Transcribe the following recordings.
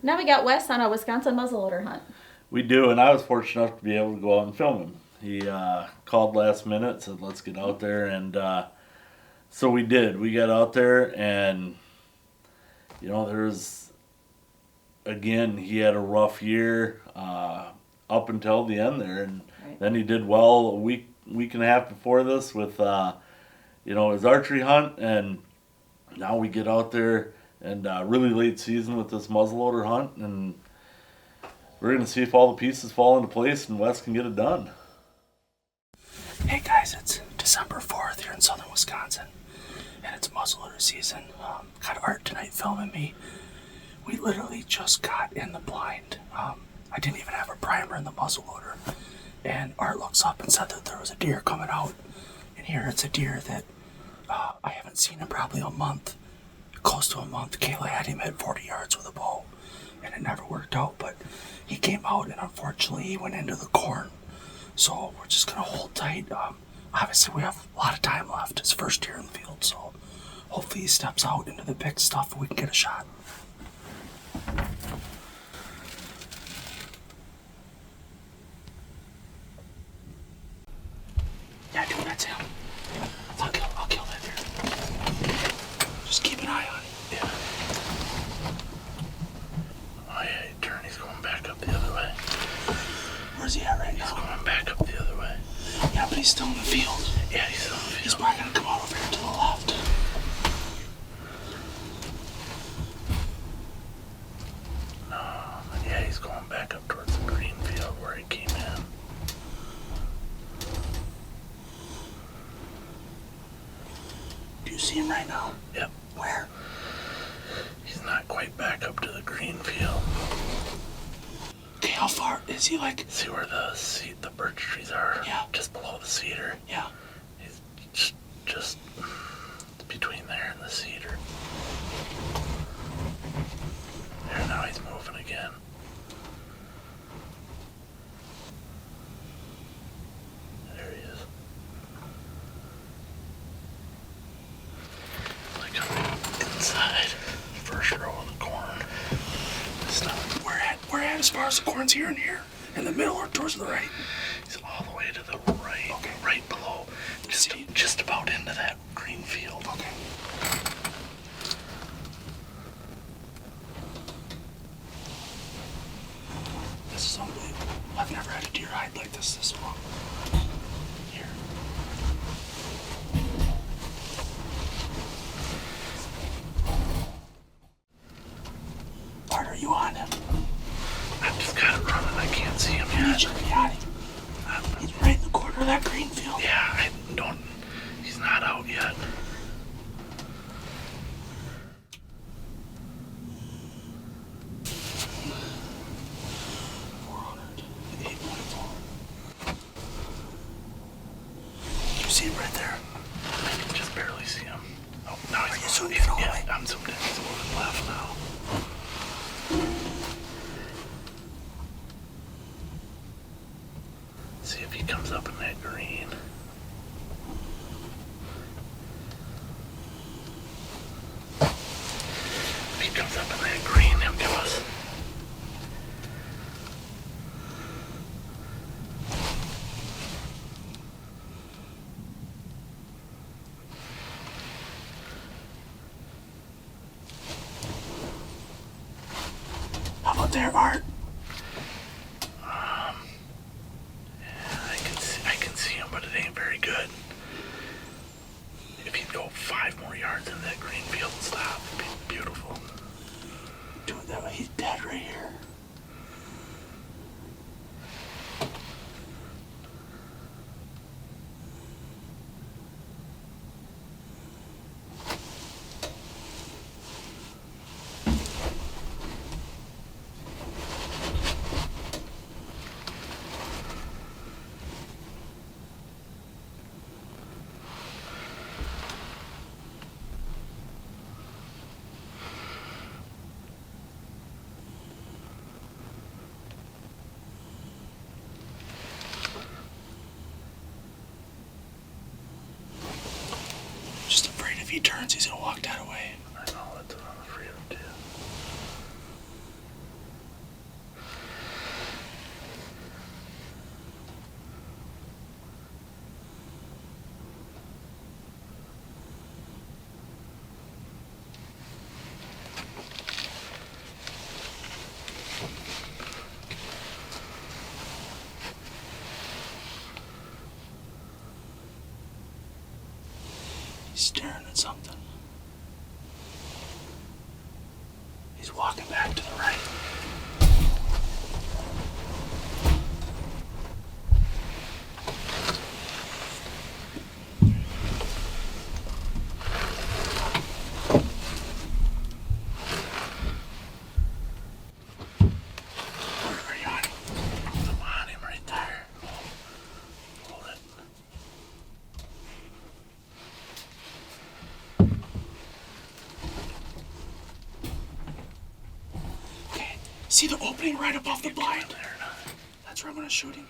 Now we got Wes on a Wisconsin muzzleloader hunt. We do, and I was fortunate enough to be able to go out and film him. He called last minute, said let's get out there, and so we did. We got out there, and there's again he had a rough year up until the end there, and then he did well a week and a half before this with his archery hunt, and now we get out there and really late season with this muzzleloader hunt, and we're going to see if all the pieces fall into place and Wes can get it done. Hey guys, it's December 4th here in southern Wisconsin, and it's muzzleloader season. Got Art tonight filming me. We literally just got in the blind. I didn't even have a primer in the muzzleloader, and Art looks up and said that there was a deer coming out. And here it's a deer that I haven't seen in probably a month, close to a month. Kayla had him at 40 yards with a bow, and it never worked out, but he came out, and unfortunately he went into the corn. So we're just gonna hold tight. Obviously we have a lot of time left. It's first deer in the field, so hopefully he steps out into the big stuff and we can get a shot. Yeah, dude, that's him. I'll kill that deer. Just keep an eye on it. Yeah. Oh yeah, he turned. He's going back up the other way. Where's he at right now? He's going back up the other way. Yeah, but he's still in the field. Yeah, he's still in the field. He's probably gonna come out over here to the left. No, yeah, he's going back up towards the green field where he came in. Do you see him right now? Yep. Where? He's not quite back up to the green field. Okay, how far is he? Like, See where the birch trees are? Yeah. Just below the cedar. yeah. He's just between there and the cedar. There, now he's moving again. There he is. Like I'm inside first row of the corn. It's not. Where at as far as the corn's here and here? In the middle or towards the right? He's all the way to the right. Okay. Right below. Just about into that green field. Okay. This is unbelievable. I've never had a deer hide like this long. Here. Art, are you on him? I've just got it running. I can't see him I need yet. you to be on him. He's right in the corner of that green field. Yeah, I don't. He's not out yet. You see him right there? I can just barely see him. Oh, now Are you he's zoomed moving. in all the Yeah, way? I'm zoomed in. He's moving left now. See if he comes up in that green. If he comes up in that green, he'll give us. How about there, Art? I can see him, but it ain't very good. If he'd go 5 more yards in that green field and stop, it'd be beautiful. Do it that way. He's dead right here. he turns, he's gonna walk that away. I know, that's what I'm afraid of too. He's staring at something. He's walking back to the right. See the opening right above the blind? That's where I'm gonna shoot him.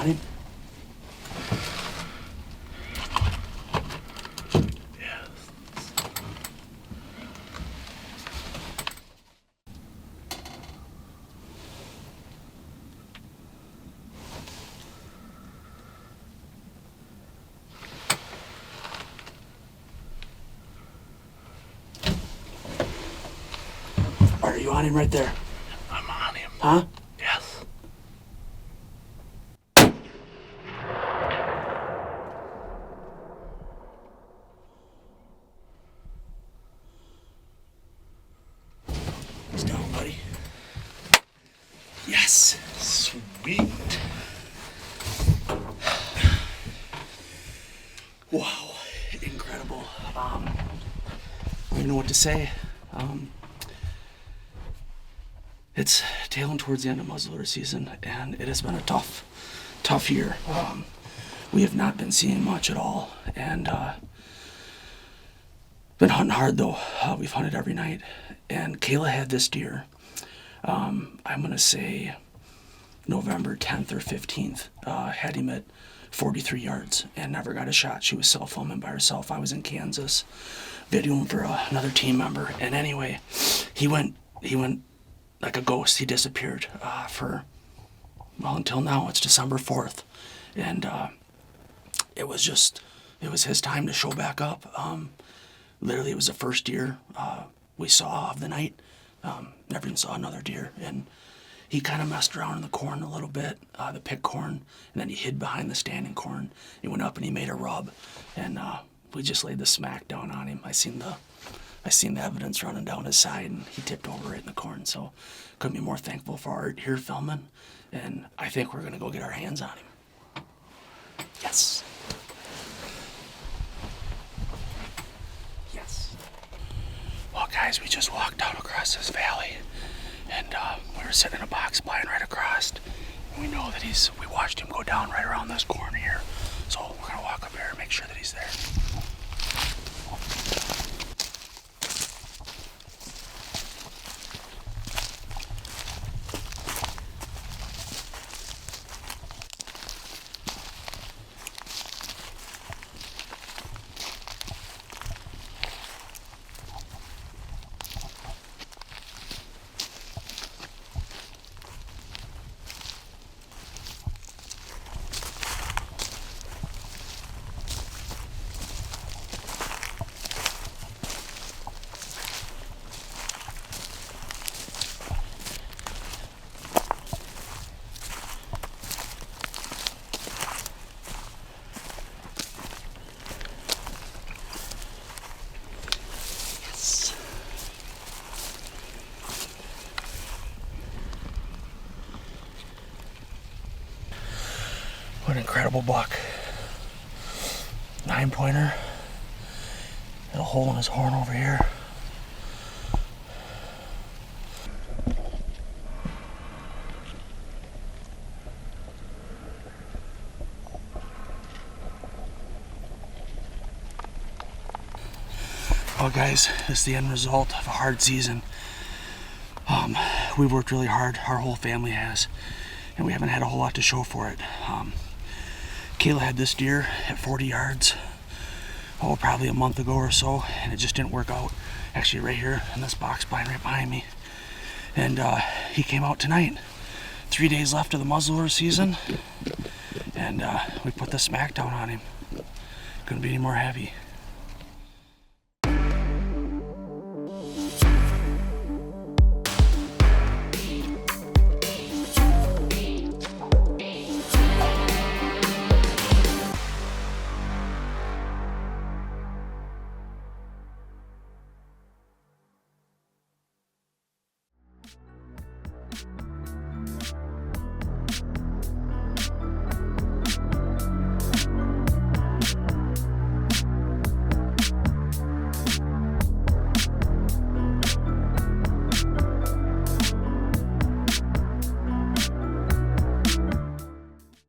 Him. Are you on him right there? I'm on him. Huh? Yes. He's down, buddy. Yes. Sweet. Wow. Incredible. I don't even know what to say. It's tailing towards the end of muzzleloader season, and it has been a tough year. We have not been seeing much at all, and been hunting hard though. We've hunted every night, and Kayla had this deer. I'm gonna say November 10th or 15th. Had him at 43 yards and never got a shot. She was self-filming by herself. I was in Kansas, videoing for another team member, and anyway, he went like a ghost. He disappeared until now. It's December 4th, and it was his time to show back up. Literally, it was the first deer we saw of the night. Never even saw another deer, and he kind of messed around in the corn a little bit, the pick corn, and then he hid behind the standing corn. He went up and he made a rub, and we just laid the smack down on him. I seen the evidence running down his side, and he tipped over right in the corn. So couldn't be more thankful for Art here filming, and I think we're gonna go get our hands on him. Yes. Yes. Well, guys, we just walked down across this valley, and we were sitting in a box blind right across, and we know that we watched him go down right around this corner here. So we're gonna walk up here and make sure that he's there. Incredible buck. 9-pointer. Got a hole in his horn over here. Well guys, this is the end result of a hard season. We've worked really hard, our whole family has, and we haven't had a whole lot to show for it. Kayla had this deer at 40 yards, probably a month ago or so, and it just didn't work out. Actually right here in this box blind right behind me. And he came out tonight. 3 days left of the muzzleloader season, and we put the smack down on him. Couldn't be any more happy.